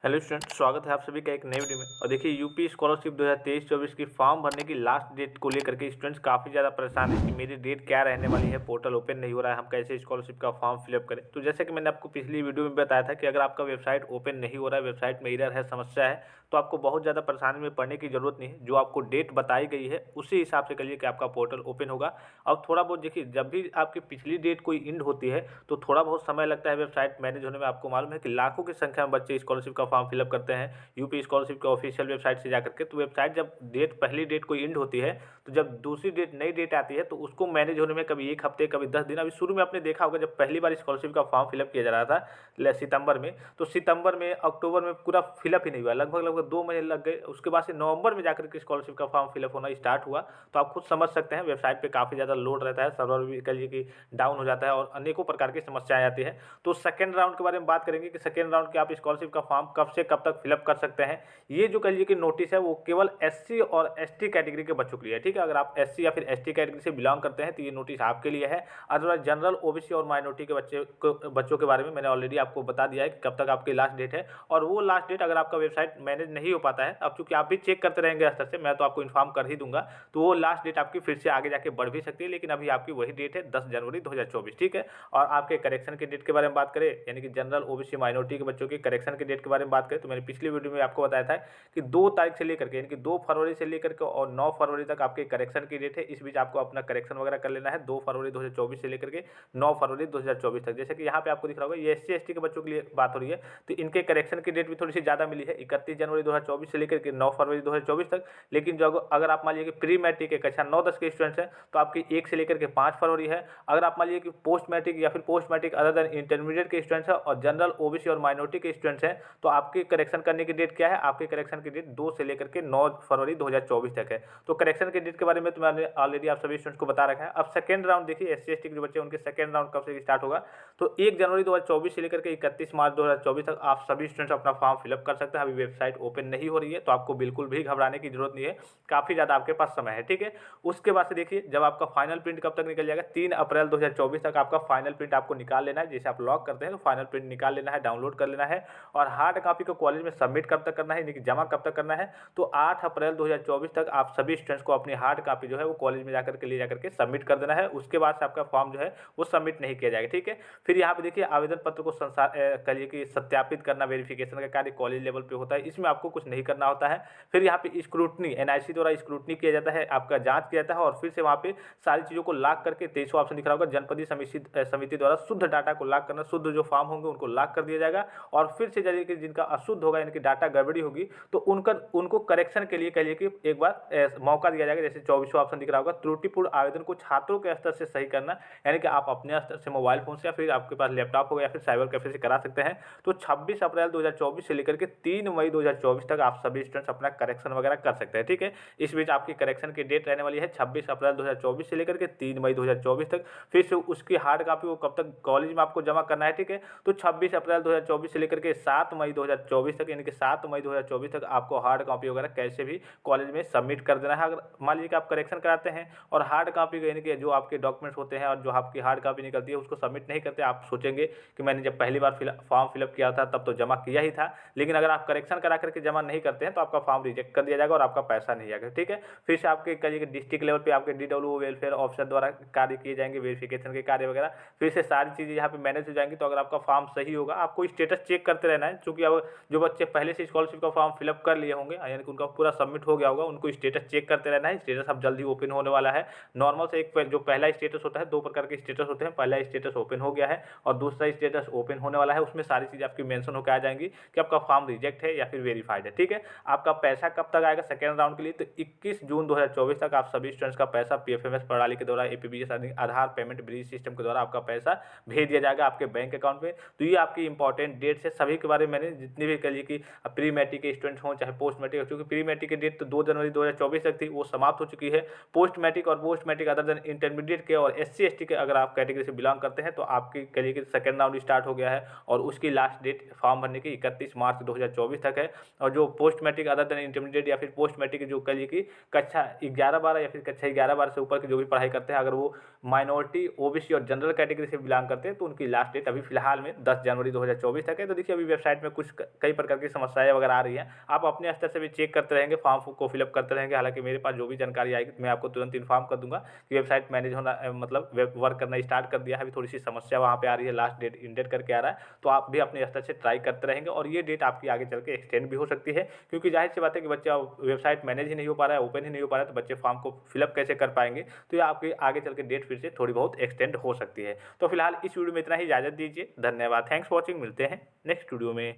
Hello student, स्वागत है आप सभी का एक नई वीडियो में। और देखिए, यूपी स्कॉलरशिप 2023-24 की फॉर्म भरने की लास्ट डेट को लेकर के स्टूडेंट्स काफ़ी ज़्यादा परेशान है कि मेरी डेट क्या रहने वाली है, पोर्टल ओपन नहीं हो रहा है, हम कैसे स्कॉलरशिप का फॉर्म फिलअप करें। तो जैसे कि मैंने आपको पिछली वीडियो में बताया था कि अगर आपका वेबसाइट ओपन नहीं हो रहा है, वेबसाइट में एरर है, समस्या है, तो आपको बहुत ज़्यादा परेशानी में पड़ने की जरूरत नहीं है। जो आपको डेट बताई गई है उसी हिसाब से करिए कि आपका पोर्टल ओपन होगा। अब थोड़ा बहुत देखिए, जब भी आपकी पिछली डेट कोई इंड होती है तो थोड़ा बहुत समय लगता है वेबसाइट मैनेज होने में। आपको मालूम है कि लाखों की संख्या में बच्चे स्कॉलरशिप का फॉर्म फिलअप करते हैं यूपी स्कॉलरशिप के ऑफिशियल वेबसाइट से जाकर के। तो वेबसाइट जब पहली डेट कोई इंड होती है, तो जब दूसरी डेट नई डेट आती है तो उसको मैनेज होने में कभी 1 हफ्ते, कभी 10 दिन। अभी शुरू में आपने देखा होगा जब पहली बार स्कॉलरशिप का फॉर्म फिलअप किया जा रहा था सितंबर में, तो सितंबर में, अक्टूबर में पूरा फिलअप ही नहीं हुआ, लगभग लगभग 2 महीने लग गए। उसके बाद से नवंबर में जाकर के स्कॉलरशिप का फॉर्म फिलअप होना स्टार्ट हुआ। तो आप खुद समझ सकते हैं वेबसाइट पे काफ़ी ज़्यादा लोड रहता है, सर्वर भी कहिए कि डाउन हो जाता है और अनेकों प्रकार की समस्याएं आती है। तो सेकेंड राउंड के बारे में बात करेंगे कि सेकेंड राउंड के आप स्कॉलरशिप का फॉर्म कब से कब तक फिलअप कर सकते हैं। ये जो कहिए कि नोटिस है वो केवल एससी और एसटी कैटेगरी के बच्चों के लिए है, ठीक है। अगर आप एससी या फिर एसटी कैटेगरी से बिलोंग करते हैं तो ये नोटिस आपके लिए है। अदरवाइज जनरल, ओबीसी और माइनॉरिटी के बच्चों के बारे में मैंने ऑलरेडी आपको बता दिया है कि कब तक आपकी लास्ट डेट है। और वो लास्ट डेट अगर आपका वेबसाइट मैनेज नहीं हो पाता है, अब चूंकि आप भी चेक करते रहेंगे स्तर से, मैं तो आपको इन्फॉर्म कर ही दूंगा, तो वो लास्ट डेट आपकी फिर से आगे जाके बढ़ भी सकती है। लेकिन अभी आपकी वही डेट है 10 जनवरी 2024, ठीक है। और आपके करेक्शन की डेट के बारे में बात करें, यानी कि जनरल, ओबीसी, माइनॉरिटी के बच्चों की करेक्शन की डेट के बारे में बात करें, तो मैंने पिछली वीडियो में आपको बताया था कि 2 तारीख से लेकर के, यानी कि 2 फरवरी से लेकर के और 9 फरवरी तक आपके करेक्शन की डेट है। इस बीच आपको अपना करेक्शन वगैरह कर लेना है 2 फरवरी 2024 से लेकर के 9 फरवरी 2024 तक। जैसे कि यहाँ पे आपको दिख रहा होगा, ये एससी एसटी के बच्चों के लिए बात हो रही है, तो इनके करेक्शन की डेट भी थोड़ी सी ज़्यादा मिली है, 31 जनवरी 2024 से लेकर के 9 फरवरी 2024 तक। लेकिन जो अगर आप मान लीजिए कि प्री मैट्रिक के कक्षा 9-10 के स्टूडेंट्स हैं तो आपकी 1 से लेकर के 5 फरवरी है। अगर आप मान लीजिए कि पोस्ट मैट्रिक या फिर post matric other than intermediate के स्टूडेंट्स हैं और जनरल, ओबीसी और माइनॉरिटी के स्टूडेंट्स हैं, तो आपकी करेक्शन करने की डेट क्या है? आपके करेक्शन की डेट 2 से लेकर के 9 फरवरी 2024 तक है। तो करेक्शन की डेट के बारे में तो मैंने ऑलरेडी आप सभी स्टूडेंट्स को बता रखा है। अब सेकंड राउंड देखिए, एससी एसटी के जो बच्चे हैं उनके सेकंड राउंड कब से स्टार्ट होगा, तो 1 जनवरी 2024 से लेकर के 31 मार्च 2024 तक आप सभी स्टूडेंट्स अपना फॉर्म फिलअप कर सकते हैं। अभी वेबसाइट ओपन नहीं हो रही है तो आपको बिल्कुल भी घबराने की जरूरत नहीं है, काफ़ी ज़्यादा आपके पास समय है, ठीक है। उसके बाद से देखिए, जब आपका फाइनल प्रिंट कब तक निकल जाएगा, 3 अप्रैल 2024 तक आपका फाइनल प्रिंट आपको निकाल लेना है। जैसे आप लॉग करते हैं तो फाइनल प्रिंट निकाल लेना है, डाउनलोड कर लेना है। और हार्ड कॉपी को कॉलेज में सबमिट कब तक करना है, यानी कि जमा कब तक करना है, तो 8 अप्रैल 2024 तक आप सभी स्टूडेंट्स को अपनी हार्ड कॉपी जो है वो कॉलेज में जाकर के ले जाकर के सबमिट कर देना है। उसके बाद से आपका फॉर्म जो है वो सबमिट नहीं किया जाएगा, ठीक है। फिर यहाँ पे देखिए, आवेदन पत्र को कहिए कि सत्यापित करना, वेरिफिकेशन का कार्य कॉलेज लेवल पे होता है, इसमें आपको कुछ नहीं करना होता है। फिर यहाँ पे स्क्रूटनी, एनआईसी द्वारा स्क्रूटनी किया जाता है, आपका जांच किया जाता है और फिर से वहाँ पे सारी चीज़ों को लॉक करके 23वां ऑप्शन दिख रहा होगा, जनपदीय समिति द्वारा शुद्ध डाटा को लॉक करना, शुद्ध जो फॉर्म होंगे उनको लॉक कर दिया जाएगा। और फिर से जाइए कि जिनका अशुद्ध होगा, यानी कि डाटा गड़बड़ी होगी, तो उनको करेक्शन के लिए कहिए कि एक बार मौका दिया जाएगा। जैसे 24वां ऑप्शन दिख रहा होगा, त्रुटिपूर्ण आवेदन को छात्रों के स्तर से सही करना, यानी कि आप अपने स्तर से मोबाइल फोन से या फिर आपके पास लैपटॉप होगा या फिर साइबर कैफे से करा सकते हैं। तो 26 अप्रैल 2024 से लेकर के 3 मई 2024 तक आप सभी स्टूडेंट्स अपना करेक्शन वगैरह कर सकते हैं, ठीक है। इस बीच आपकी करेक्शन की डेट रहने वाली है 26 अप्रैल 2024 से लेकर के 3 मई 2024 तक। फिर से उसकी हार्ड कॉपी को कब तक कॉलेज में आपको जमा करना है, ठीक है। तो 26 अप्रैल 2024 से लेकर के 7 मई 2024 तक, यानी कि 7 मई 2024 तक आपको हार्ड कॉपी वगैरह कैसे भी कॉलेज में सबमिट कर देना है। अगर मान लीजिए कि आप करेक्शन कराते हैं और हार्ड कॉपी यानी कि जो आपके डॉक्यूमेंट्स होते हैं और जो आपकी हार्ड कॉपी निकलती है उसको सबमिट नहीं करते, आप सोचेंगे कि मैंने जब पहली बार फॉर्म फिलअप किया था तब तो जमा किया ही था। लेकिन अगर आप करेक्शन करा करके जमा नहीं करते हैं तो आपका फॉर्म रिजेक्ट कर दिया जाएगा और आपका पैसा नहीं आएगा, ठीक है। फिर से आपके कहिए कि डिस्ट्रिक्ट लेवल पे आपके डीडब्ल्यू वेलफेयर ऑफिसर द्वारा कार्य किए जाएंगे, वेरिफिकेशन के कार्य वगैरह, फिर से सारी चीज़ें यहाँ पे मैनेज हो जाएंगी। तो अगर आपका फॉर्म सही होगा, आपको स्टेटस चेक करते रहना है, क्योंकि अब जो बच्चे पहले से स्कॉलरशिप का फॉर्म फिलअप कर लिए होंगे, यानी कि उनका पूरा सबमिट हो गया होगा, उनको स्टेटस चेक करते रहना है। स्टेटस अब जल्दी ओपन होने वाला है। नॉर्मल से एक जो पहला स्टेटस होता है, 2 प्रकार के स्टेटस होते हैं, पहला स्टेटस ओपन हो गया है और दूसरा स्टेटस ओपन होने वाला है। उसमें सारी चीज़ आपकी मेंशन होकर आ जाएंगी कि आपका फॉर्म रिजेक्ट है या फिर वेरीफाइड है, ठीक है। आपका पैसा कब तक आएगा सेकेंड राउंड के लिए, तो 21 जून 2024 तक आप सभी स्टूडेंट्स का पैसा पीएफएमएस प्रणाली के द्वारा, एपीबीएस आधार पेमेंट ब्रिज सिस्टम के द्वारा आपका पैसा भेज दिया जाएगा आपके बैंक अकाउंट में। तो ये आपकी इंपॉर्टेंट डेट्स है, सभी के बारे में मैंने जितने भी कहिए कि प्री मैट्रिक के स्टूडेंट हों चाहे पोस्ट मैट्रिक, क्योंकि प्री मैट्रिक की डेट तो 2 जनवरी 2024 तक थी, वो समाप्त हो चुकी है। पोस्ट मैट्रिक और post matric other than intermediate के और एससी एसटी के अगर आप कैटेगरी से बिलोंग करते हैं तो आपकी कहिए कि सेकेंड राउंड स्टार्ट हो गया है और उसकी लास्ट डेट फॉर्म भरने की 31 मार्च 2024 तक है। और जो post matric other than intermediate या फिर पोस्ट मैट्रिक जो कहिए कि कक्षा 11-12 या फिर कक्षा 11-12 से ऊपर की जो भी पढ़ाई करते हैं, अगर वो माइनॉरिटी, ओबीसी और जनरल कैटेगरी से बिलोंग करते हैं तो उनकी लास्ट डेट अभी फिलहाल में 10 जनवरी 2024 तक है। तो देखिए, अभी वेबसाइट में कुछ कुछ कई प्रकार की समस्याएं वगैरह आ रही हैं, आप अपने स्तर से भी चेक करते रहेंगे, फॉर्म को फिलअप करते रहेंगे। हालांकि मेरे पास जो भी जानकारी आएगी मैं आपको तुरंत इन्फॉर्म कर दूंगा कि वेबसाइट मैनेज होना मतलब वेब वर्क करना स्टार्ट कर दिया है। अभी थोड़ी सी समस्या वहाँ पे आ रही है, लास्ट डेट इंडेट करके आ रहा है, तो आप भी अपने स्तर से ट्राई करते रहेंगे और ये डेट आपकी आगे चल के एक्सटेंड भी हो सकती है, क्योंकि जाहिर सी बात है कि बच्चा वेबसाइट मैनेज ही नहीं हो पा रहा है, ओपन ही नहीं हो पा रहा है, तो बच्चे फॉर्म को फिलअप कैसे कर पाएंगे। तो ये आपकी आगे चल के डेट फिर से थोड़ी बहुत एक्सटेंड हो सकती है। तो फिलहाल इस वीडियो में इतना ही, इजाजत दीजिए, धन्यवाद, थैंक्स फॉर वॉचिंग, मिलते हैं नेक्स्ट वीडियो में।